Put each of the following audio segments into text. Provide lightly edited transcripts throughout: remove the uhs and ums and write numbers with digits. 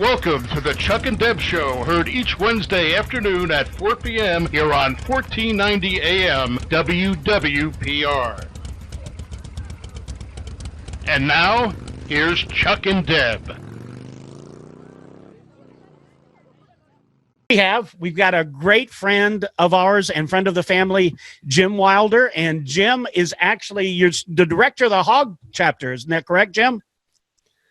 Welcome to the Chuck and Deb Show, heard each Wednesday afternoon at 4 p.m. here on 1490 AM WWPR. And now, here's Chuck and Deb. We've got a great friend of ours and friend of the family, Jim Wilder, and Jim is actually the director of the HOG Chapter. Isn't that correct, Jim?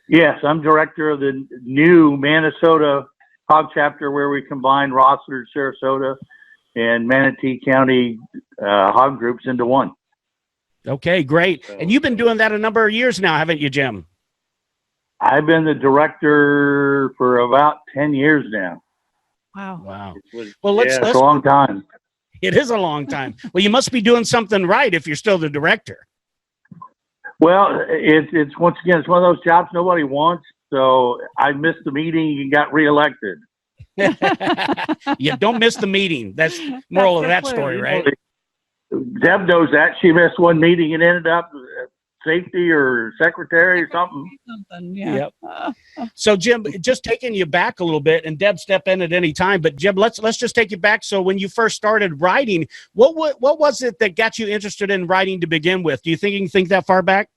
Yes, I'm director of the new Manasota HOG Chapter, where we combine Rossiter, Sarasota, and Manatee County hog groups into one. Okay, great. And you've been doing that a number of years now, haven't you, Jim? I've been the director for about 10 years now. Wow. Well, let's it's a long time. It is a long time. Well, you must be doing something right if you're still the director. Well, it's once again, it's one of those jobs nobody wants. So I missed the meeting and got reelected. You don't miss the meeting. That's moral of that story, right? Deb knows that. She missed one meeting and ended up safety or secretary or something. Yeah. Yep. So, Jim, just taking you back a little bit, and Deb, step in at any time. But Jim, let's just take you back. So, when you first started writing, what was it that got you interested in writing to begin with? Do you think you can think that far back?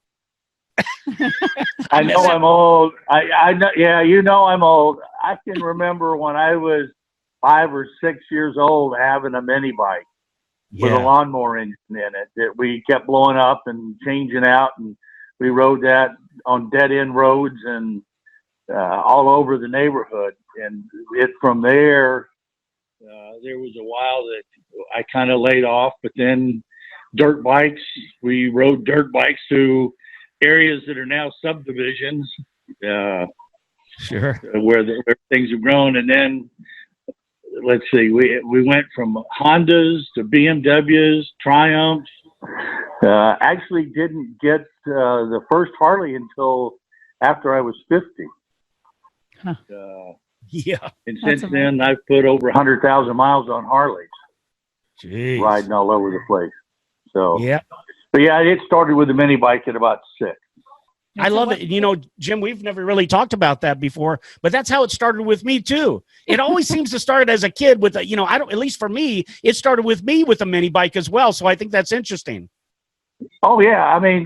I know I'm old. I know. Yeah, you know I'm old. I can remember when I was 5 or 6 years old having a mini bike with a lawnmower engine in it that we kept blowing up and changing out, and we rode that on dead end roads and all over the neighborhood. And from there, there was a while that I kind of laid off, but then dirt bikes. We rode dirt bikes through areas that are now subdivisions, sure, where things have grown. And then let's see, we went from Hondas to BMWs, Triumphs. Actually didn't get the first Harley until after I was 50. Huh. Yeah. And since then, I've put over 100,000 miles on Harleys. Jeez. Riding all over the place. So yeah. But yeah, it started with a mini bike at about 6. I love it. You know, Jim, we've never really talked about that before, but that's how it started with me too. It always seems to start as a kid with a, at least for me, it started with me with a mini bike as well. So I think that's interesting. Oh yeah. I mean,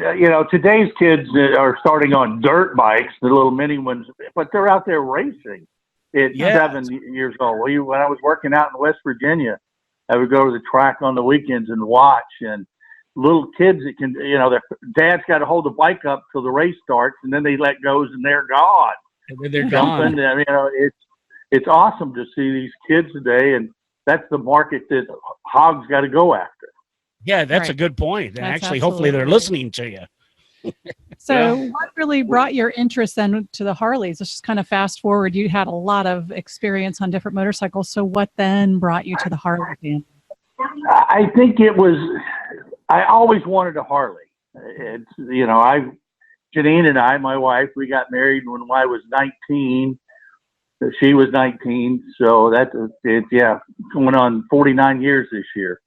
today's kids are starting on dirt bikes, the little mini ones, but they're out there racing at 7 years old. When I was working out in West Virginia, I would go to the track on the weekends and watch, and little kids that can, their dad's got to hold the bike up till the race starts, and then they let go and they're gone. And they're gone. I mean, it's awesome to see these kids today, and that's the market that Hog's got to go after. Yeah, that's a good point. And actually, hopefully they're listening to you. So what really brought your interest then to the Harleys? Let's just kind of fast forward. You had a lot of experience on different motorcycles. So what then brought you to the Harley family? I think it was, I always wanted a Harley. It's, Janine and I, my wife, we got married when I was 19. She was 19. So going on 49 years this year.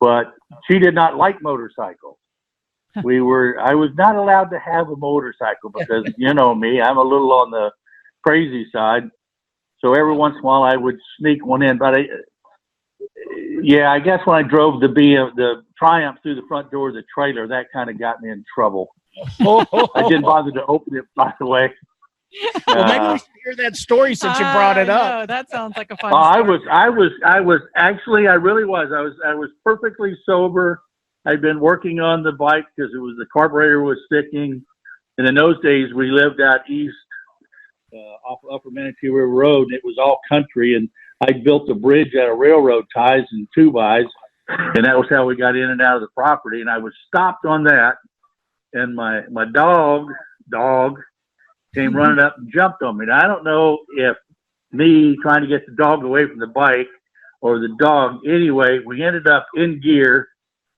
But she did not like motorcycles. I was not allowed to have a motorcycle because, you know me, I'm a little on the crazy side. So every once in a while I would sneak one in, but I guess when I drove the Triumph through the front door of the trailer, that kind of got me in trouble. I didn't bother to open it, by the way. Well, maybe we should hear that story since you brought it up. No, that sounds like a fun story. I really was. I was perfectly sober. I'd been working on the bike because the carburetor was sticking. And in those days, we lived out east off Upper Manatee River Road, and it was all country. And I built a bridge out of railroad ties and 2x, and that was how we got in and out of the property. And I was stopped on that, and my dog came running up and jumped on me. Now, I don't know if me trying to get the dog away from the bike or the dog. Anyway, we ended up in gear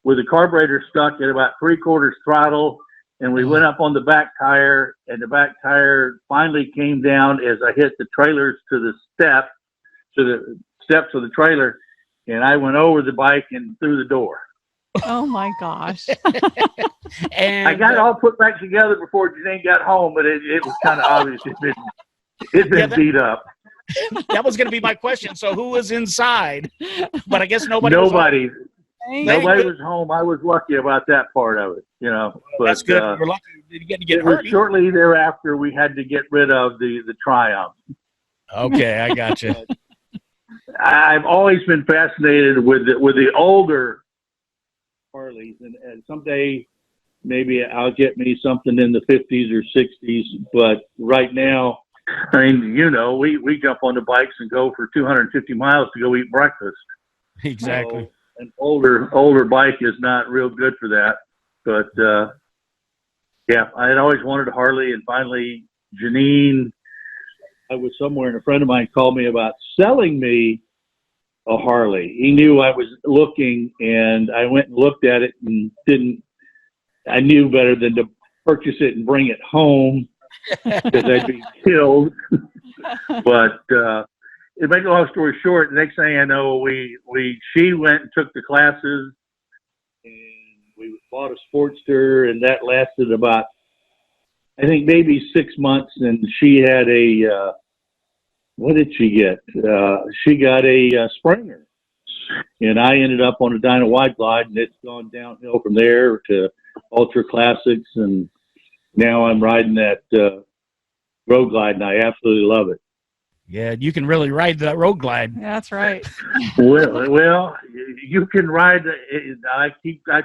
with the carburetor stuck at about 3/4 throttle, and we went up on the back tire, and the back tire finally came down as I hit the trailers to the steps of the trailer, and I went over the bike and through the door. Oh my gosh. And I got it all put back together before Janine got home, but it was kind of obvious. It's been beat up. That was going to be my question. So who was inside? But I guess nobody. Nobody Nobody. was home. I was lucky about that part of it, you know. But, that's good. We're lucky you didn't get it was hurt. shortly thereafter we had to get rid of the Triumph. Okay, I got you. I've always been fascinated with the older Harleys, and someday maybe I'll get me something in the 50s or 60s. But right now, I mean, you know, we jump on the bikes and go for 250 miles to go eat breakfast. Exactly. So an older bike is not real good for that. But yeah, I had always wanted a Harley, and finally, Janine, I was somewhere and a friend of mine called me about selling me a Harley. He knew I was looking, and I went and looked at it and I knew better than to purchase it and bring it home because I'd be killed. But to make a long story short, the next thing I know, she went and took the classes, and we bought a Sportster, and that lasted about, I think, maybe 6 months. And she had what did she get? She got a Springer, and I ended up on a Dyna Wide Glide, and it's gone downhill from there to Ultra Classics, and now I'm riding that Road Glide, and I absolutely love it. Yeah, you can really ride that Road Glide. Yeah, that's right. Well, you can ride. I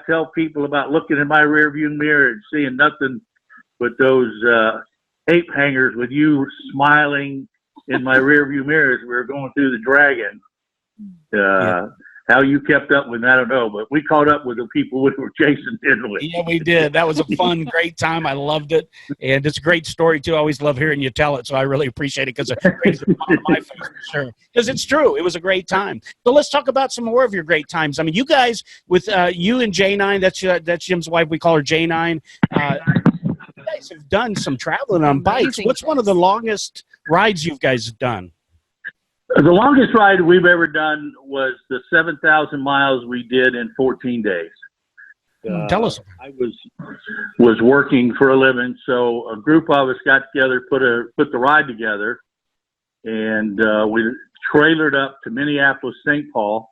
tell people about looking in my rearview mirror and seeing nothing but those ape hangers with you smiling in my rearview mirror as we were going through the Dragon. How you kept up with, I don't know, but we caught up with the people we were chasing, didn't we? Yeah, we did. That was a fun, great time. I loved it. And it's a great story, too. I always love hearing you tell it, so I really appreciate it because it brings the smile to my face for sure. Because it's true. It was a great time. So let's talk about some more of your great times. I mean, you guys, with you and J9, that's Jim's wife. We call her J9. You guys have done some traveling on bikes. What's one of the longest rides you guys have done? The longest ride we've ever done was the 7,000 miles we did in 14 days. Tell us. I was working for a living, so a group of us got together, put the ride together, and we trailered up to Minneapolis, St. Paul,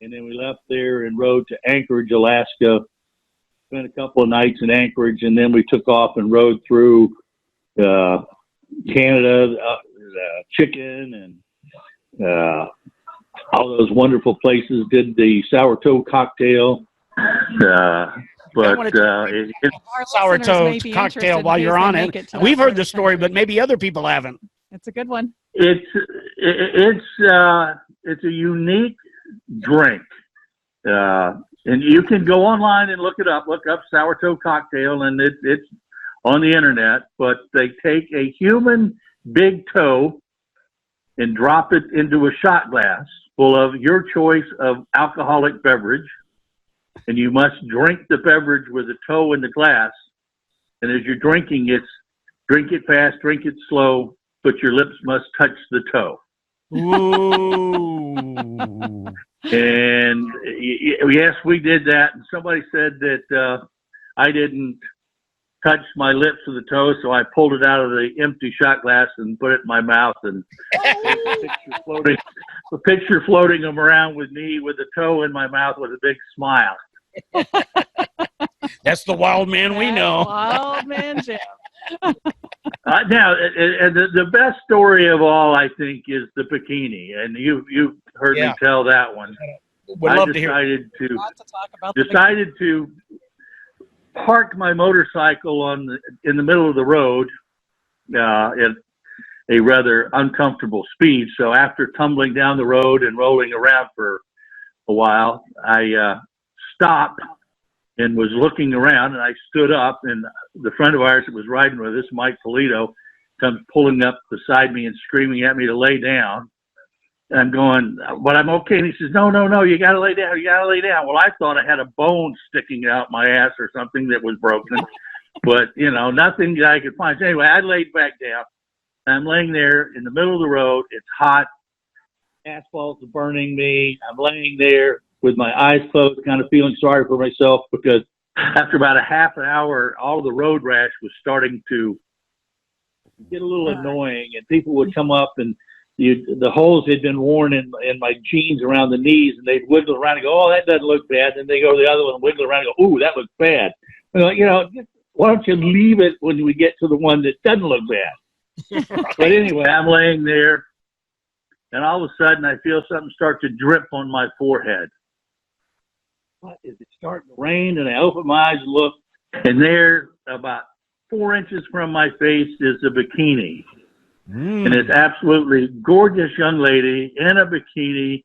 and then we left there and rode to Anchorage, Alaska. Spent a couple of nights in Anchorage, and then we took off and rode through Canada. Chicken and all those wonderful places. Did the sourdough cocktail, sourdough cocktail while you're on it. We've heard the story, but maybe other people haven't. It's a good one. It's a unique drink, and you can go online and look it up. Look up sourdough cocktail, and it's on the internet. But they take a human big toe and drop it into a shot glass full of your choice of alcoholic beverage, and you must drink the beverage with the toe in the glass. And as you're drinking it, drink it fast, drink it slow, but your lips must touch the toe. Ooh. And yes, we did that. And somebody said that I didn't touch my lips with the toe, so I pulled it out of the empty shot glass and put it in my mouth, and a picture floating them around with me with the toe in my mouth with a big smile. That's the wild man we know. Wild man Jim. Now, and the best story of all, I think, is the bikini, and you've heard me tell that one. Would love to hear. Decided to park my motorcycle in the middle of the road at a rather uncomfortable speed. So after tumbling down the road and rolling around for a while, I stopped and was looking around, and I stood up, and the friend of ours that was riding with us, Mike Polito, comes pulling up beside me and screaming at me to lay down. And I'm going, but I'm okay. And he says, no, you got to lay down. You got to lay down. Well, I thought I had a bone sticking out my ass or something that was broken, but nothing that I could find. So anyway, I laid back down. I'm laying there in the middle of the road. It's hot. Asphalt's burning me. I'm laying there with my eyes closed, kind of feeling sorry for myself, because after about a half an hour, all of the road rash was starting to get a little annoying, and people would come up and the holes had been worn in my jeans around the knees, and they'd wiggle around and go, "Oh, that doesn't look bad." Then they go to the other one and wiggle around and go, "Ooh, that looks bad." Why don't you leave it when we get to the one that doesn't look bad? Right. But anyway, I'm laying there, and all of a sudden I feel something start to drip on my forehead. What is it starting to rain? And I open my eyes and look, and there, about 4 inches from my face, is a bikini. And this absolutely gorgeous young lady in a bikini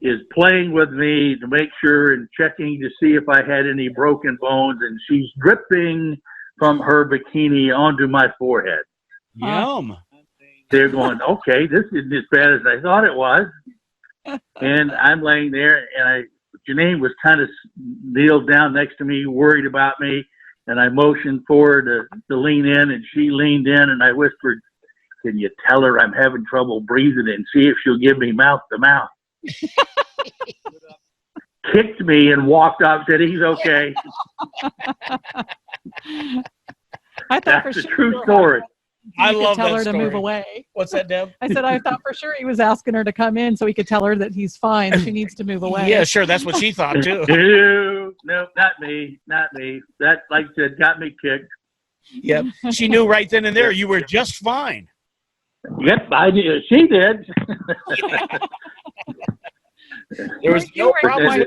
is playing with me to make sure and checking to see if I had any broken bones. And she's dripping from her bikini onto my forehead. Yum. They're going, okay, this isn't as bad as I thought it was. And I'm laying there, and Janine was kind of kneeled down next to me, worried about me. And I motioned for her to lean in, and she leaned in, and I whispered, "Can you tell her I'm having trouble breathing and see if she'll give me mouth to mouth?" Kicked me and walked off, said, "He's okay." I thought That's a true story. I love tell that her story. to move away. What's that, Deb? I said I thought for sure he was asking her to come in so he could tell her that he's fine. She needs to move away. Yeah, sure. That's what she thought too. No, not me. That, like I said, got me kicked. Yep. She knew right then and there you were just fine. Yep, I did. She did. There was no problem.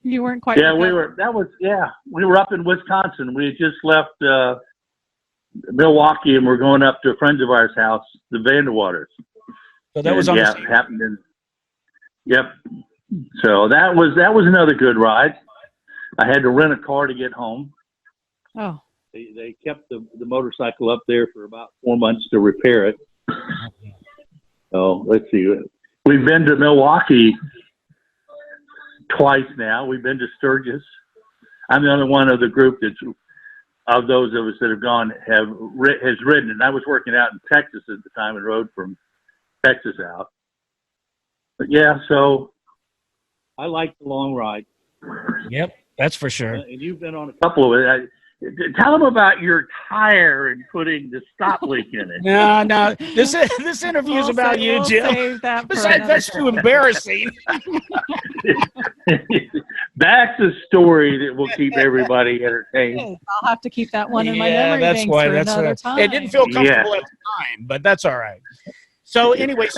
You weren't quite. Yeah, we were up in Wisconsin. We had just left Milwaukee, and we're going up to a friend of ours' house, the Vanderwaters. So that was happened in. Yep. So that was another good ride. I had to rent a car to get home. Oh. They kept the motorcycle up there for about 4 months to repair it. So let's see. We've been to Milwaukee twice now. We've been to Sturgis. I'm the only one of the group of those of us that have gone has ridden. And I was working out in Texas at the time and rode from Texas out. But yeah, so I like the long ride. Yep, that's for sure. And you've been on a couple of it. Tell them about your tire and putting the stop leak in it. No. This interview is about you, Jim. Besides, that's too embarrassing. That's a story that will keep everybody entertained. I'll have to keep that one in my memory banks for another time. It didn't feel comfortable at the time, but that's all right. So anyway,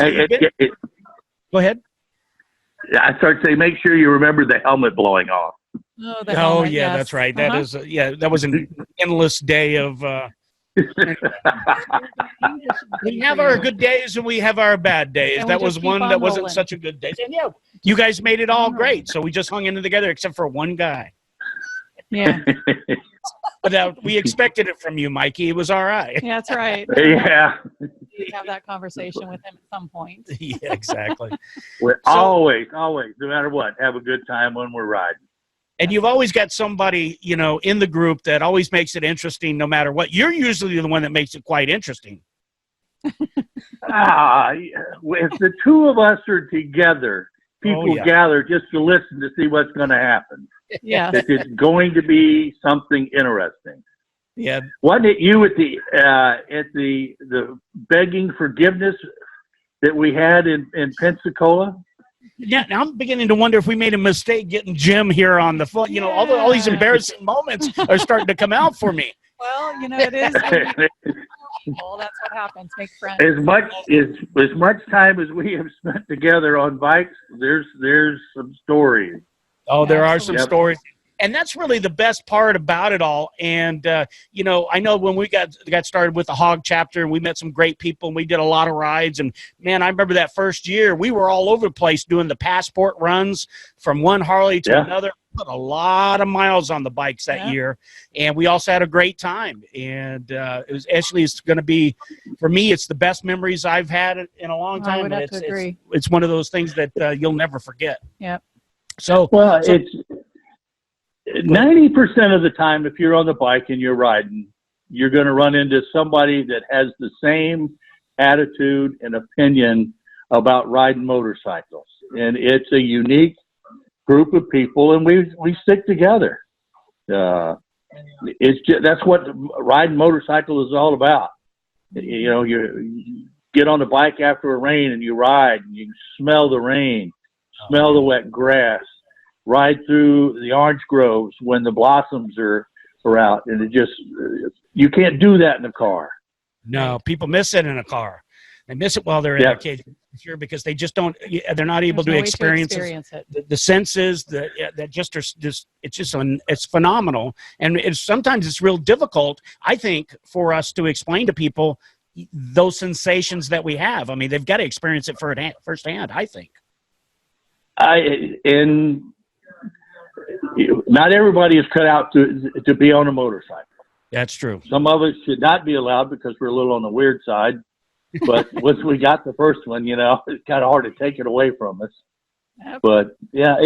go ahead. I start saying, make sure you remember the helmet blowing off. Oh, yeah, that's right. That is, that was an endless day of. We have our good days and we have our bad days. That was one that wasn't such a good day. And yeah, you guys made it all great. So we just hung in together, except for one guy. Yeah. But we expected it from you, Mikey. It was all right. Yeah, that's right. Yeah. You have that conversation with him at some point. Yeah, exactly. We're always, no matter what, have a good time when we're riding. And you've always got somebody, in the group that always makes it interesting no matter what. You're usually the one that makes it quite interesting. If the two of us are together, people gather just to listen to see what's going to happen. Yeah. It's going to be something interesting. Yeah. Wasn't it you at the begging forgiveness that we had in Pensacola? Yeah, now I'm beginning to wonder if we made a mistake getting Jim here on the phone. All these embarrassing moments are starting to come out for me. Well, it is. Well, that's what happens. Make friends. As much time as we have spent together on bikes, there's some stories. Oh, there are some stories. And that's really the best part about it all. And, I know when we got started with the HOG Chapter, and we met some great people, and we did a lot of rides. And, man, I remember that first year, we were all over the place doing the passport runs from one Harley to another. Put a lot of miles on the bikes that year. And we also had a great time. And it's going to be, for me, it's the best memories I've had in a long time. I would have to agree. It's one of those things that you'll never forget. Yeah. It's 90% of the time, if you're on the bike and you're riding, you're going to run into somebody that has the same attitude and opinion about riding motorcycles. And it's a unique group of people, and we stick together. That's what riding motorcycle is all about. You know, you get on the bike after a rain and you ride and you smell the rain, smell the wet grass, ride through the orange groves when the blossoms are out, and it just, you can't do that in a car. No, people miss it in a car. They miss it while they're in a cage, sure, because they just don't. They're not able to experience it. The senses that just are just. It's phenomenal, and sometimes it's real difficult, I think, for us to explain to people those sensations that we have. I mean, they've got to experience it firsthand, I think. And not everybody is cut out to be on a motorcycle. That's true. Some of us should not be allowed because we're a little on the weird side. But once we got the first one, you know, it's kind of hard to take it away from us. Yep. But yeah,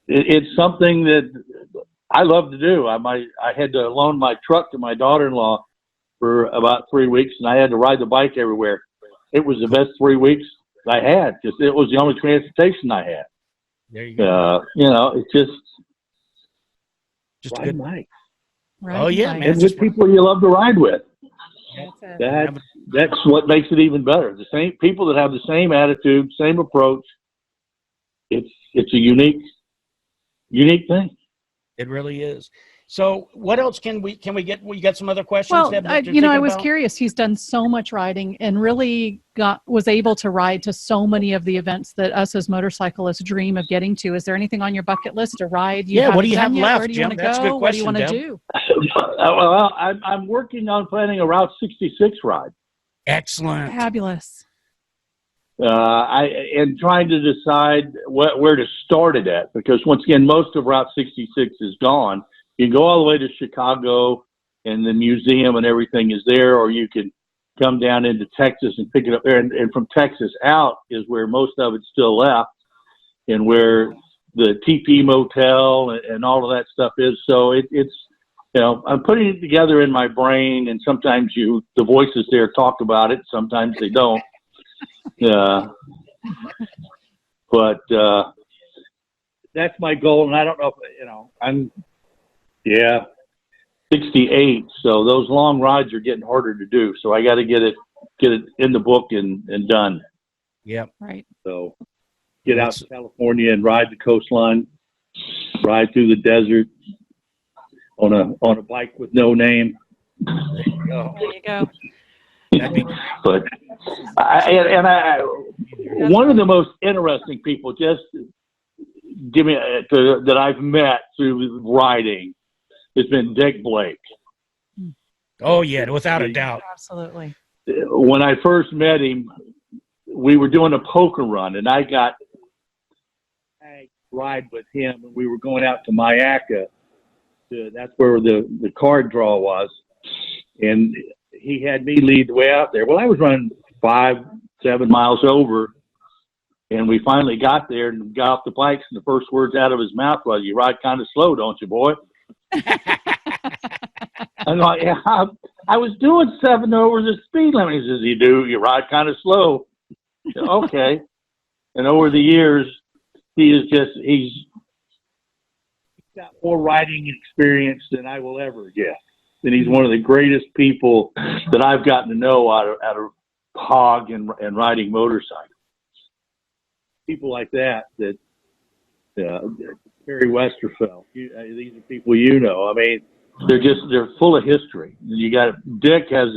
it's something that I love to do. I had to loan my truck to my daughter-in-law for about 3 weeks, and I had to ride the bike everywhere. It was the best 3 weeks I had because it was the only transportation I had. There you go. You know, it's just a good bike. Oh yeah, man! And with people you love to ride with. That's it. That's what makes it even better. The same people that have the same attitude, same approach. It's a unique thing. It really is. So what else can we get? We got some other questions. Well, I was curious. He's done so much riding and really was able to ride to so many of the events that us as motorcyclists dream of getting to. Is there anything on your bucket list to ride? What do you have left, Where do you want to Jim? That's a good go? What do you question, want to Deb. do? Well, I'm working on planning a Route 66 ride. Excellent. Fabulous. And trying to decide where to start it at, because once again, most of Route 66 is gone. You can go all the way to Chicago, and the museum and everything is there, or you can come down into Texas and pick it up there. And from Texas out is where most of it's still left, and where the TP Motel and all of that stuff is. So it's, you know, I'm putting it together in my brain, and sometimes the voices there talk about it, sometimes they don't. But that's my goal, and I don't know if, you know, I'm 68, so those long rides are getting harder to do. So I got to get it in the book and done. Yep. Right. So get out to California and ride the coastline, ride through the desert on a bike with no name. There you go. There you go. But one of the most interesting people that I've met through riding has been Dick Blake. Oh yeah, without a doubt. Absolutely. When I first met him, we were doing a poker run, and I got a ride with him, and we were going out to Mayaca. That's where the card draw was, and he had me lead the way out there. Well, I was running 5-7 miles over, and we finally got there and got off the bikes, and the first words out of his mouth was, "You ride kind of slow, don't you, boy?" I'm like, yeah, I was doing 7 over the speed limit. He says, you ride kind of slow. Said, okay. And over the years, he's got more riding experience than I will ever get. And he's one of the greatest people that I've gotten to know out of HOG and riding motorcycles. People like that Terry Westerfeld. These are people you know. I mean, they're full of history. You got Dick has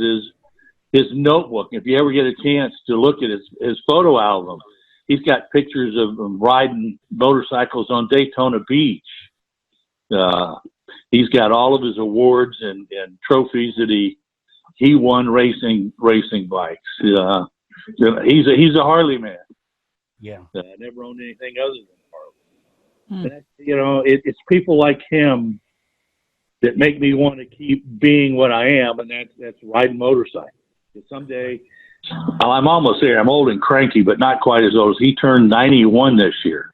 his notebook. If you ever get a chance to look at his photo album, he's got pictures of him riding motorcycles on Daytona Beach. He's got all of his awards and trophies that he won racing bikes. He's a Harley man. Yeah, I never owned anything other than Harley. That, you know, it's people like him that make me want to keep being what I am, and that's riding motorcycles. Someday, I'm almost there. I'm old and cranky, but not quite as old as he. Turned 91 this year.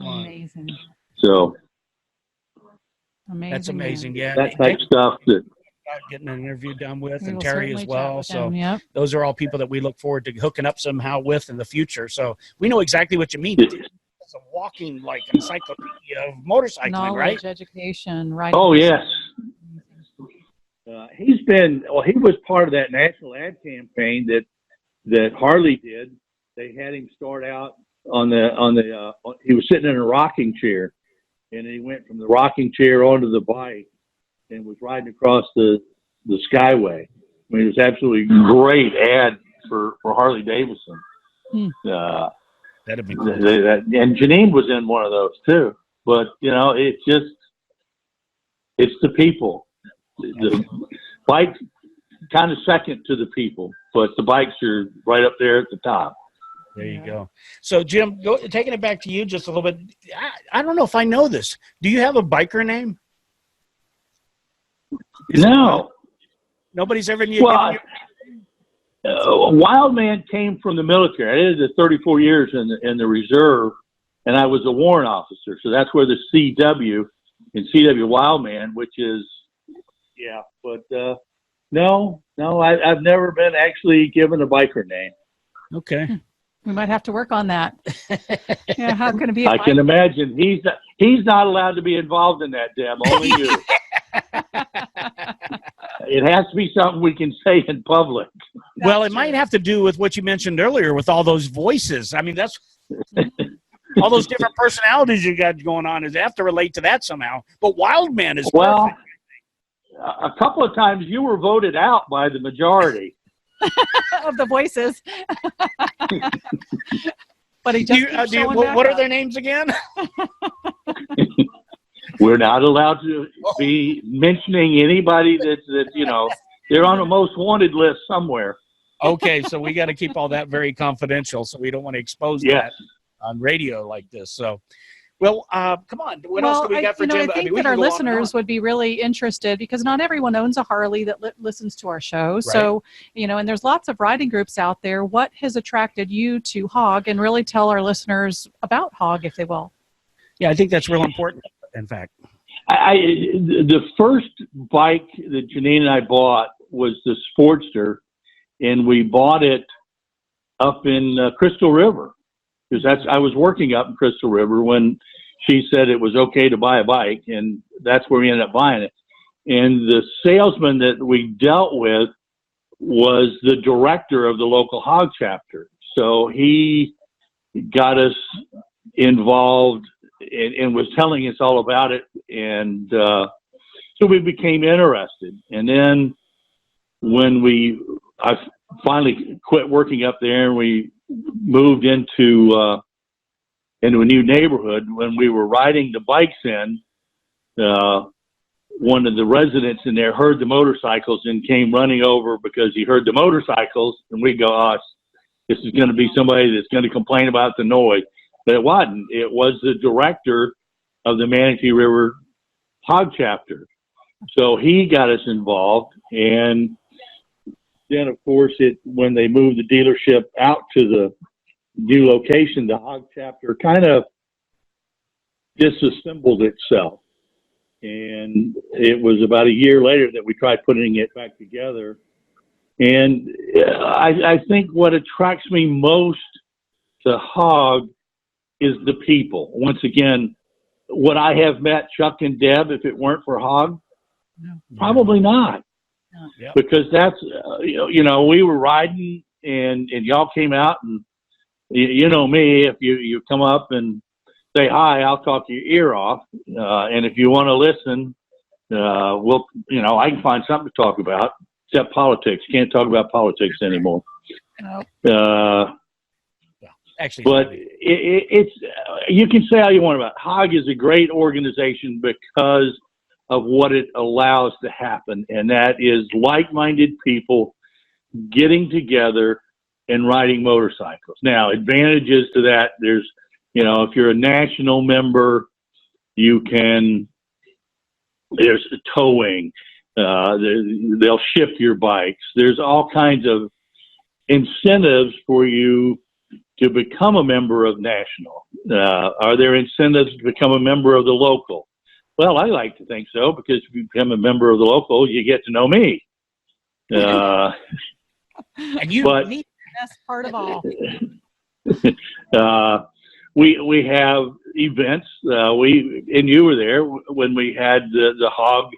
Amazing. So that's amazing. Yeah, that type of stuff that getting an interview done with, and Terry as well. So yep. Those are all people that we look forward to hooking up somehow with in the future. So we know exactly what you mean. It's a walking like encyclopedia of motorcycling, knowledge, right? education, right? Oh yes. he was part of that national ad campaign that Harley did. They had him start out he was sitting in a rocking chair, and he went from the rocking chair onto the bike and was riding across the Skyway. I mean, it was absolutely great ad for Harley Davidson. That'd be cool. And Janine was in one of those too. But it's the people. The bike kind of second to the people, but the bikes are right up there at the top. There you go. So, Jim, taking it back to you just a little bit. I don't know if I know this. Do you have a biker name? No. Nobody's ever knew. Wildman came from the military. I did 34 years in the reserve, and I was a warrant officer. So that's where the CW and CW Wildman, which is, but no, I've never been actually given a biker name. Okay. We might have to work on that. Yeah, how can it be? I can imagine he's not allowed to be involved in that, Deb. Only you. It has to be something we can say in public. Well, it might have to do with what you mentioned earlier with all those voices. I mean, that's all those different personalities you got going on. Is have to relate to that somehow. But Wildman is perfect. A couple of times you were voted out by the majority of the voices. But he just what are their names again? We're not allowed to be mentioning anybody that they're on a most wanted list somewhere. Okay, so we got to keep all that very confidential, so we don't want to expose that on radio like this. So, well, come on. What else do we got for Jim? I think that our listeners would be really interested because not everyone owns a Harley that listens to our show. Right. So, and there's lots of riding groups out there. What has attracted you to HOG, and really tell our listeners about HOG, if they will? Yeah, I think that's real important. In fact, the first bike that Janine and I bought was the Sportster, and we bought it up in Crystal River because I was working up in Crystal River when she said it was okay to buy a bike, and that's where we ended up buying it. And the salesman that we dealt with was the director of the local HOG chapter, so he got us involved and was telling us all about it, and so we became interested. And then when I finally quit working up there, and we moved into a new neighborhood. When we were riding the bikes in, one of the residents in there heard the motorcycles and came running over because he heard the motorcycles, and we go, this is going to be somebody that's going to complain about the noise. But it wasn't. It was the director of the Manatee River HOG chapter. So he got us involved. And then, of course, when they moved the dealership out to the new location, the HOG chapter kind of disassembled itself. And it was about a year later that we tried putting it back together. And I think what attracts me most to HOG is the people. Once again, would I have met Chuck and Deb if it weren't for HOG? No. Probably not. Yep. Because that's, we were riding and y'all came out, and you know me, if you come up and say hi, I'll talk your ear off. And if you want to listen, I can find something to talk about, except politics. Can't talk about politics anymore. No. Actually, but it's you can say all you want about it. HOG is a great organization because of what it allows to happen, and that is like-minded people getting together and riding motorcycles. Now, advantages to that, there's, if you're a national member, there's towing, they'll ship your bikes. There's all kinds of incentives for you to become a member of national. Are there incentives to become a member of the local? Well, I like to think so, because if you become a member of the local, you get to know me. And you need the best part of all. We have events. And you were there when we had the HOG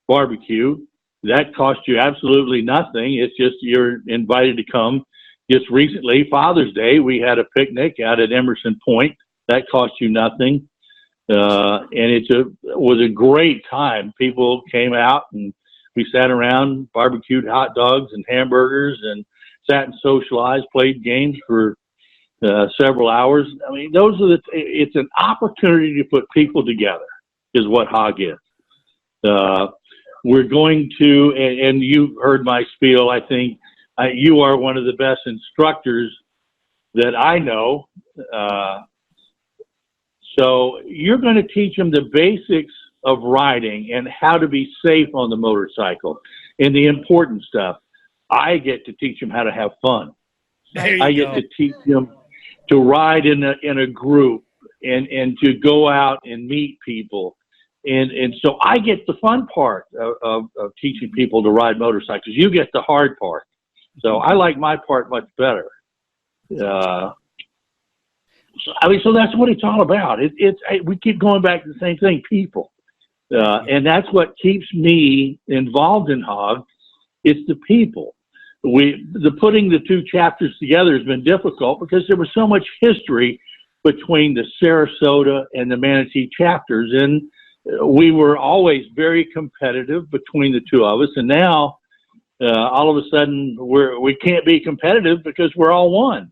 barbecue. That costs you absolutely nothing. It's just you're invited to come. Just recently, Father's Day, we had a picnic out at Emerson Point. That cost you nothing. And it was a great time. People came out and we sat around, barbecued hot dogs and hamburgers, and sat and socialized, played games for several hours. I mean, it's an opportunity to put people together is what HOG is. We're going to, and you've heard my spiel, I think. You are one of the best instructors that I know. So you're going to teach them the basics of riding and how to be safe on the motorcycle and the important stuff. I get to teach them how to have fun. I get to teach them to ride in a group and to go out and meet people. And so I get the fun part of teaching people to ride motorcycles. You get the hard part. So I like my part much better. I mean, so that's what it's all about. We keep going back to the same thing, people. And that's what keeps me involved in HOG. It's the people. Putting the two chapters together has been difficult because there was so much history between the Sarasota and the Manatee chapters. And we were always very competitive between the two of us. And now, all of a sudden, we can't be competitive because we're all one.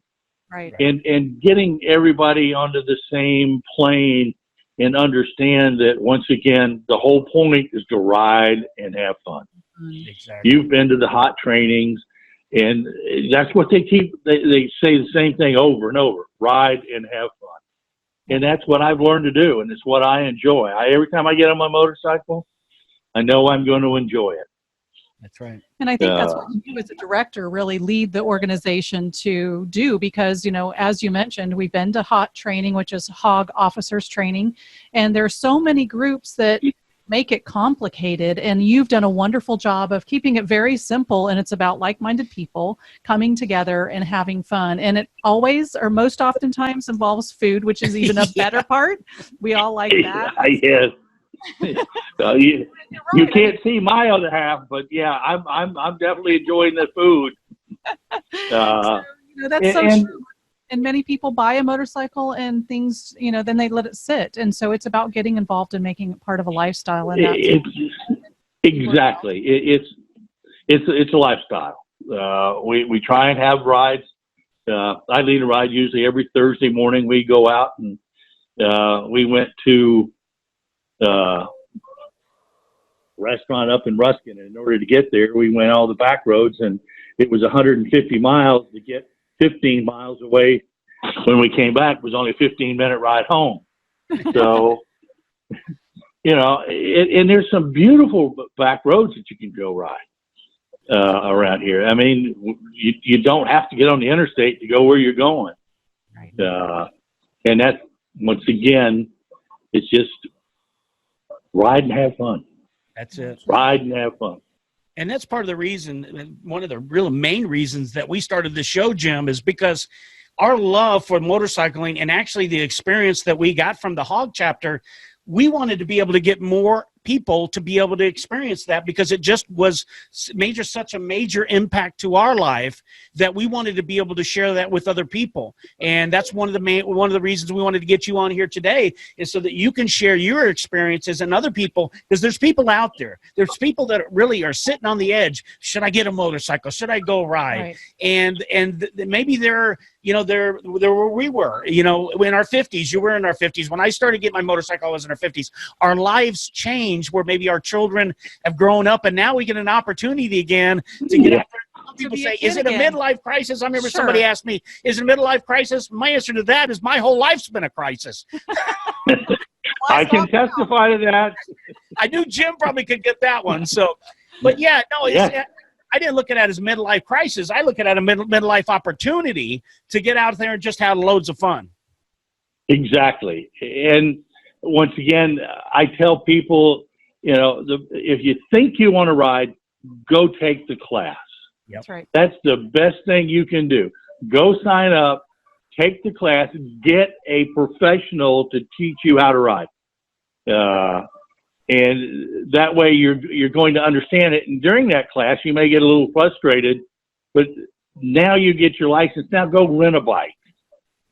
Right. And getting everybody onto the same plane and understand that, once again, the whole point is to ride and have fun. Exactly. You've been to the hot trainings, and that's what they say the same thing over and over: ride and have fun. And that's what I've learned to do, and it's what I enjoy. Every time I get on my motorcycle, I know I'm going to enjoy it. That's right. And I think that's what you as a director really lead the organization to do, because, as you mentioned, we've been to HOT training, which is HOG officers training, and there's so many groups that make it complicated, and you've done a wonderful job of keeping it very simple, and it's about like-minded people coming together and having fun. And it always, or most oftentimes, involves food, which is even a better part. We all like that. Yes. You can't see my other half, but yeah, I'm definitely enjoying the food. That's so true. And many people buy a motorcycle and things, then they let it sit. And so it's about getting involved and making it part of a lifestyle. And exactly. It's a lifestyle. We try and have rides. I lead a ride usually every Thursday morning. We go out and we went to restaurant up in Ruskin, and in order to get there, we went all the back roads, and it was 150 miles to get 15 miles away. When we came back, it was only a 15-minute ride home. So, and there's some beautiful back roads that you can go ride around here. I mean, you don't have to get on the interstate to go where you're going. Right. And that's, once again, it's just ride and have fun. That's it. Ride and have fun. And that's part of the reason, one of the real main reasons that we started the show, Jim, is because our love for motorcycling and actually the experience that we got from the HOG chapter, we wanted to be able to get more people to be able to experience that, because it just was such a major impact to our life that we wanted to be able to share that with other people. And that's one of the reasons we wanted to get you on here today, is so that you can share your experiences and other people, because there's people out there. There's people that really are sitting on the edge. Should I get a motorcycle? Should I go ride? Right. And maybe they're where we were, in our 50s. You were in our 50s. When I started getting my motorcycle, I was in our 50s. Our lives changed, where maybe our children have grown up, and now we get an opportunity again to get out there. Some people say, is it a midlife crisis? I remember somebody asked me, is it a midlife crisis? My answer to that is my whole life's been a crisis. I can testify to that. I knew Jim probably could get that one. So, but yeah, no, I didn't look at it as a midlife crisis. I look at it as a midlife opportunity to get out there and just have loads of fun. Exactly. And once again, I tell people, if you think you want to ride, go take the class. Yep. That's right. That's the best thing you can do. Go sign up, take the class, get a professional to teach you how to ride. And that way you're going to understand it. And during that class, you may get a little frustrated, but now you get your license. Now go rent a bike.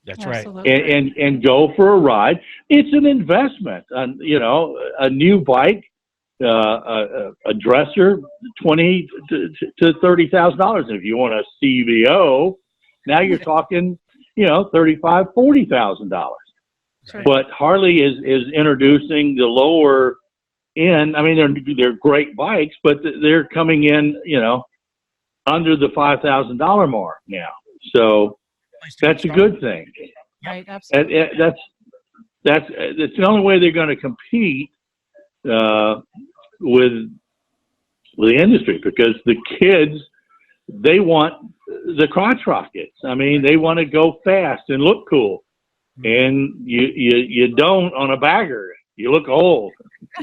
That's right. And go for a ride. It's an investment. You know, a new bike, a dresser, $20,000 to $30,000. And if you want a CVO, now you're talking, you know, $35,000, $40,000. Right. But Harley is introducing the lower end. I mean, they're great bikes, but they're coming in, you know, under the $5,000 mark now. So that's a good thing. Right, absolutely. That's the only way they're going to compete with the industry, because the kids, they want the crotch rockets. I mean, they want to go fast and look cool, and you don't on a bagger. You look old.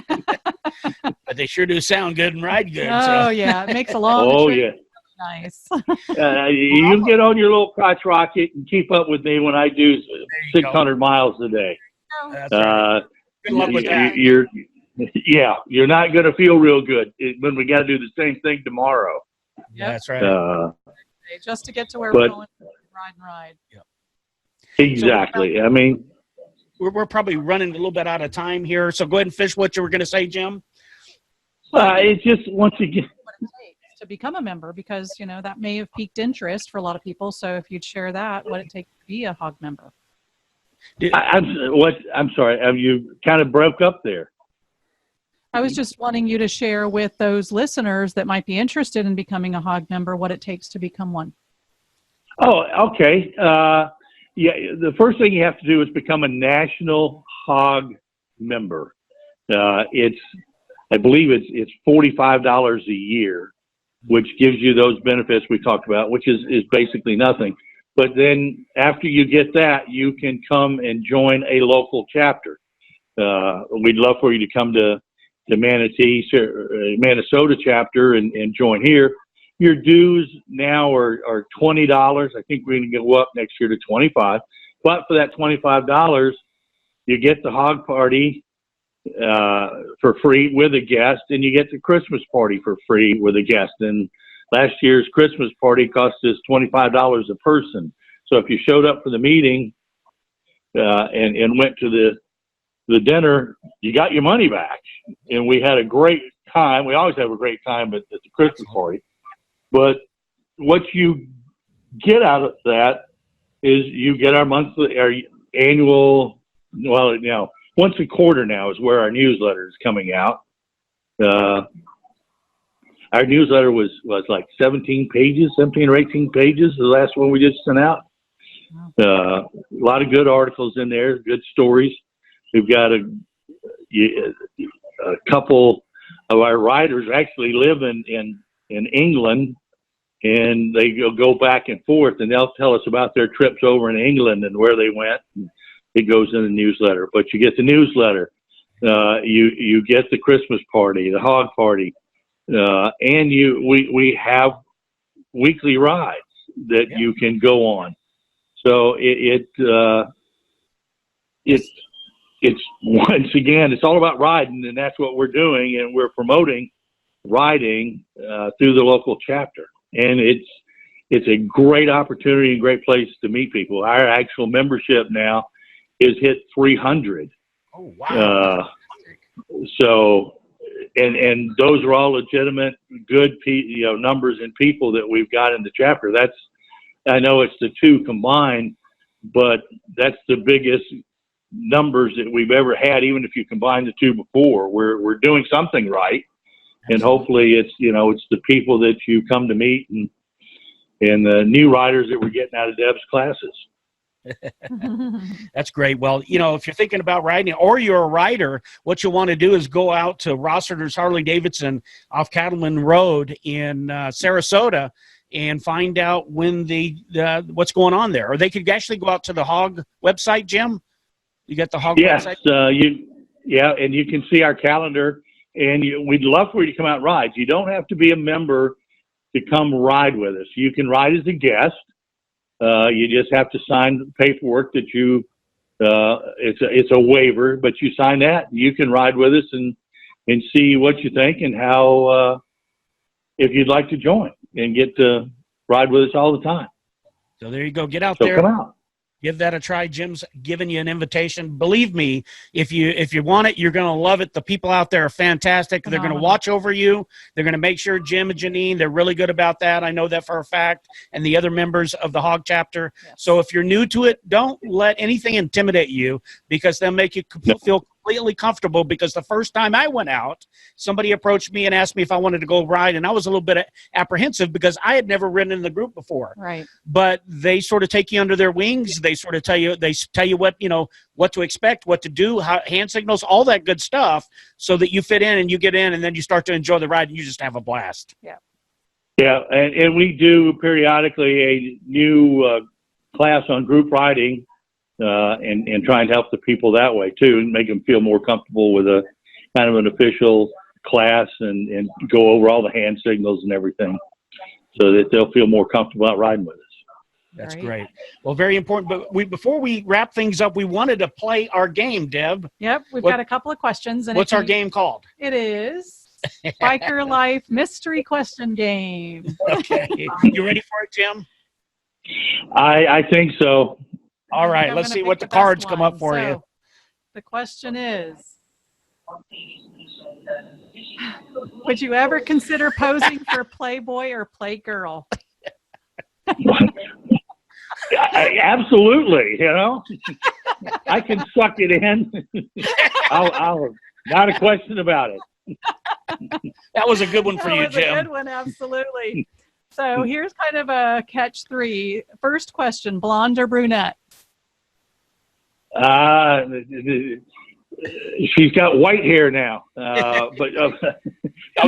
But they sure do sound good and ride good. Oh, so. yeah. It makes a long Oh, trip. yeah. Nice. You get on your little crotch rocket and keep up with me when I do 600 miles a day. That's right. Good luck with that. You're not going to feel real good when we got to do the same thing tomorrow. Yeah, that's right. Just to get to where we're going, ride. Yeah. Exactly. So I mean, we're probably running a little bit out of time here. So go ahead and finish what you were going to say, Jim. it's just, once again, what it takes to become a member, because, you know, that may have piqued interest for a lot of people. So if you'd share that, what it takes to be a HOG member. I'm sorry. You kind of broke up there. I was just wanting you to share with those listeners that might be interested in becoming a HOG member what it takes to become one. Oh, okay. The first thing you have to do is become a national HOG member. I believe it's $45 a year, which gives you those benefits we talked about, which is basically nothing. But then after you get that, you can come and join a local chapter. We'd love for you to come to Manasota chapter and join here. Your dues now are $20. I think we're going to go up next year to $25. But for that $25, you get the hog party for free with a guest, and you get the Christmas party for free with a guest. And last year's Christmas party cost us $25 a person. So if you showed up for the meeting and went to the dinner, you got your money back. And we had a great time. We always have a great time at the Christmas party. But what you get out of that is you get our annual, well, you know, once a quarter now is where our newsletter is coming out. Our newsletter was like 17 or 18 pages, the last one we just sent out. A lot of good articles in there, good stories. We've got a couple of our writers actually live in England, and they go back and forth, and they'll tell us about their trips over in England and where they went. It goes in the newsletter, but you get the newsletter. You get the Christmas party, the hog party, and we have weekly rides that you can go on. So it's once again, it's all about riding, and that's what we're doing, and we're promoting riding through the local chapter. And it's a great opportunity and great place to meet people. Our actual membership now is hit 300. Oh, wow. So, and those are all legitimate, good, numbers and people that we've got in the chapter. I know it's the two combined, but that's the biggest numbers that we've ever had, even if you combine the two before. We're doing something right. And hopefully it's the people that you come to meet and the new riders that we're getting out of Deb's classes. That's great. Well, if you're thinking about riding or you're a rider, what you want to do is go out to Rossiter's Harley Davidson off Cattleman Road in Sarasota and find out when what's going on there. Or they could actually go out to the HOG website, Jim. You got the HOG website? Yes, and you can see our calendar. And we'd love for you to come out and ride. You don't have to be a member to come ride with us. You can ride as a guest. You just have to sign the paperwork that it's a waiver, but you sign that. You can ride with us, and and see what you think and how, if you'd like to join and get to ride with us all the time. So there you go. Get out So there. come out. Give that a try. Jim's giving you an invitation. Believe me, if you want it, you're going to love it. The people out there are fantastic. They're going to watch over you. They're going to make sure Jim and Janine, they're really good about that. I know that for a fact. And the other members of the HOG chapter. Yes. So if you're new to it, don't let anything intimidate you, because they'll make you feel completely comfortable. Because the first time I went out, somebody approached me and asked me if I wanted to go ride, and I was a little bit apprehensive because I had never ridden in the group before. Right. But they sort of take you under their wings. They sort of tell you what, what to expect, what to do, how, hand signals, all that good stuff, so that you fit in and you get in, and then you start to enjoy the ride and you just have a blast. Yeah. Yeah, and we do periodically a new class on group riding, and try and help the people that way too, and make them feel more comfortable with a kind of an official class, and go over all the hand signals and everything, so that they'll feel more comfortable out riding with us. That's great. Well, very important. But before we wrap things up, we wanted to play our game, Deb. Yep, we've got a couple of questions. And what's our game called? It is Biker Life Mystery Question Game. Okay. You ready for it, Jim? I think so. All right, let's see what the cards come up for you. The question is, would you ever consider posing for Playboy or Playgirl? Absolutely, I can suck it in. I'll not a question about it. That was a good one for you, Jim. That was a good one, absolutely. So here's kind of a catch 3. First question, blonde or brunette? She's got white hair now, but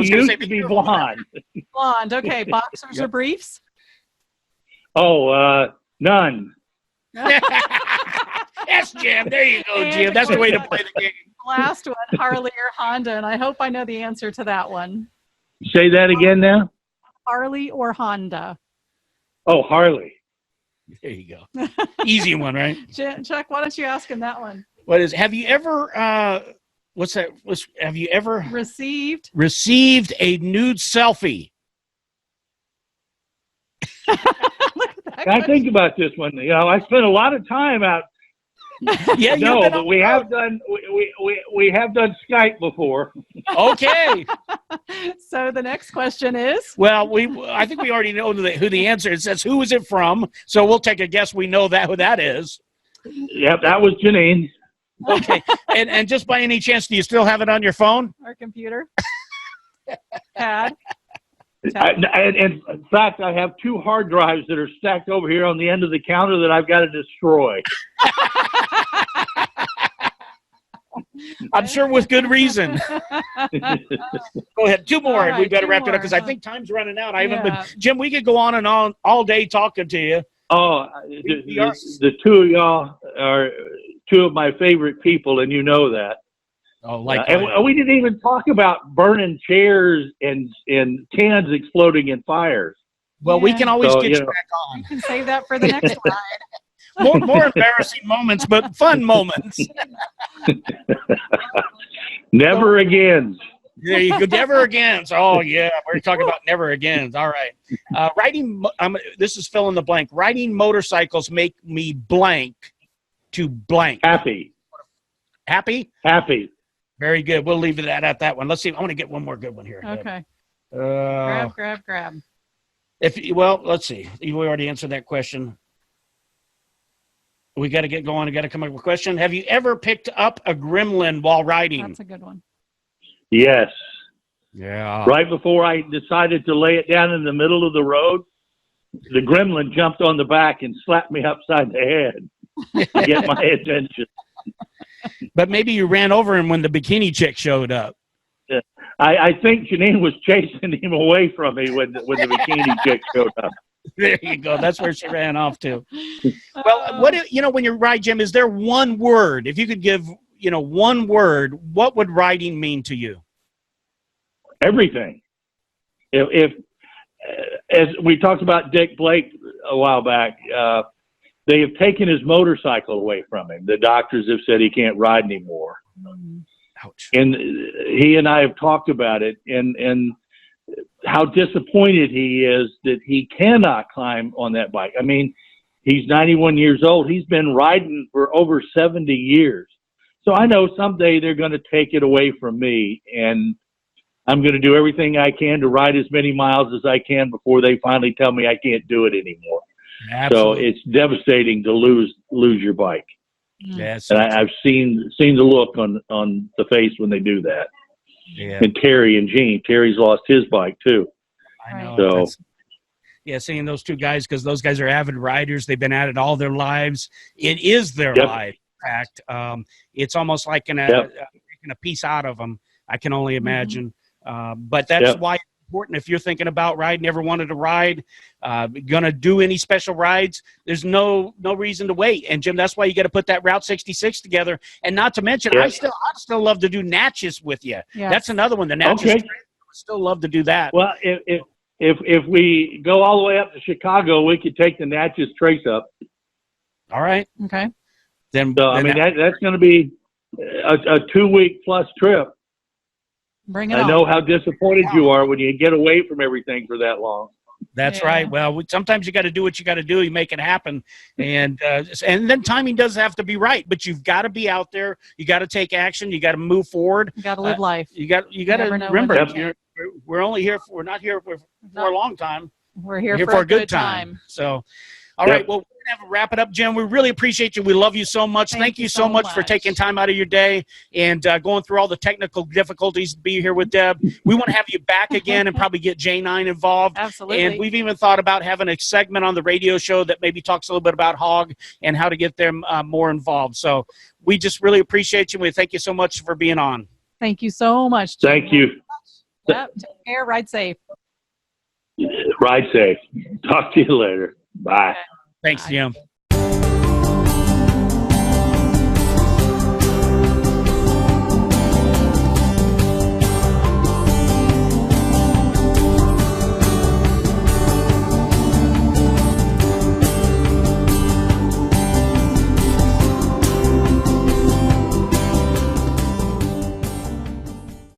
she used to be blonde. Blonde, okay. Boxers or briefs? Oh, none. Yes, Jim. There you go, Jim. That's the way to play the game. Last one, Harley or Honda, and I hope I know the answer to that one. Say that again now. Harley or Honda? Oh, Harley. There you go. Easy one, right? Chuck, why don't you ask him that one? Have you ever, have you ever received a nude selfie? I think about this one. I spent a lot of time out. Yeah, no, but we have done Skype before. Okay. So the next question is? Well, I think we already know who the answer is. It says, who is it from? So we'll take a guess. We know who that is. Yep, that was Janine. Okay. And just by any chance, do you still have it on your phone? Or computer? Pad? And in fact, I have 2 hard drives that are stacked over here on the end of the counter that I've got to destroy. I'm sure with good reason. Go ahead. 2 more. Right, we better wrap it up, more. because I think time's running out. I haven't been. Jim, we could go on and on all day talking to you. Oh, the 2 of y'all are 2 of my favorite people, and you know that. Oh, and we didn't even talk about burning chairs and cans exploding in fires. Well, we can always get you back on. You can save that for the next ride. More embarrassing moments, but fun moments. Never again. There you go. Never again. Oh, yeah. We're talking about never again. All right. Riding. This is fill in the blank. Riding motorcycles make me blank to blank. Happy. Happy? Happy. Very good. We'll leave it at that one. Let's see. I want to get one more good one here. Okay. Grab. Let's see. We already answered that question. We got to get going. We got to come up with a question. Have you ever picked up a gremlin while riding? That's a good one. Yes. Yeah. Right before I decided to lay it down in the middle of the road, the gremlin jumped on the back and slapped me upside the head to get my attention. But maybe you ran over him when the bikini chick showed up. I think Janine was chasing him away from me when the bikini chick showed up. There you go. That's where she ran off to. Well, when you ride, Jim, is there one word? If you could give, one word, what would riding mean to you? Everything. If as we talked about Dick Blake a while back, they have taken his motorcycle away from him. The doctors have said he can't ride anymore. Ouch. And he and I have talked about it, and how disappointed he is that he cannot climb on that bike. I mean, he's 91 years old. He's been riding for over 70 years. So I know someday they're going to take it away from me, and I'm going to do everything I can to ride as many miles as I can before they finally tell me I can't do it anymore. Absolutely. So it's devastating to lose your bike. Yes. And I've seen the look on the face when they do that. Yeah. And Terry and Gene. Terry's lost his bike too. I know. So, yeah, seeing those two guys, because those guys are avid riders. They've been at it all their lives. It is their life. In fact, it's almost like taking a piece out of them. I can only imagine. But that's why it's important. If you're thinking about riding, never wanted to ride, gonna do any special rides, there's no reason to wait. And Jim, that's why you got to put that Route 66 together. And not to mention, I still love to do Natchez with you. Yes. That's another one. The Natchez. I still love to do that. Well, if we go all the way up to Chicago, we could take the Natchez Trace up. All right. Okay. Then I mean that's going to be a 2-week plus trip. Bring it on. I know how disappointed you are when you get away from everything for that long. That's right. Well, sometimes you got to do what you got to do. You make it happen, and then timing does have to be right. But you've got to be out there. You got to take action. You got to move forward. You got to live life. You got to remember. We're only here. We're not here for a long time. We're here for a good time. So, all right. Well, we're gonna have to wrap it up, Jim. We really appreciate you. We love you so much. Thank you so much for taking time out of your day and going through all the technical difficulties to be here with Deb. We want to have you back again and probably get J9 involved. Absolutely. And we've even thought about having a segment on the radio show that maybe talks a little bit about HOG and how to get them more involved. So we just really appreciate you. We thank you so much for being on. Thank you so much, Jim. Thank you. Yep. Take care. Ride safe. Ride safe. Talk to you later. Bye. Thanks, Jim.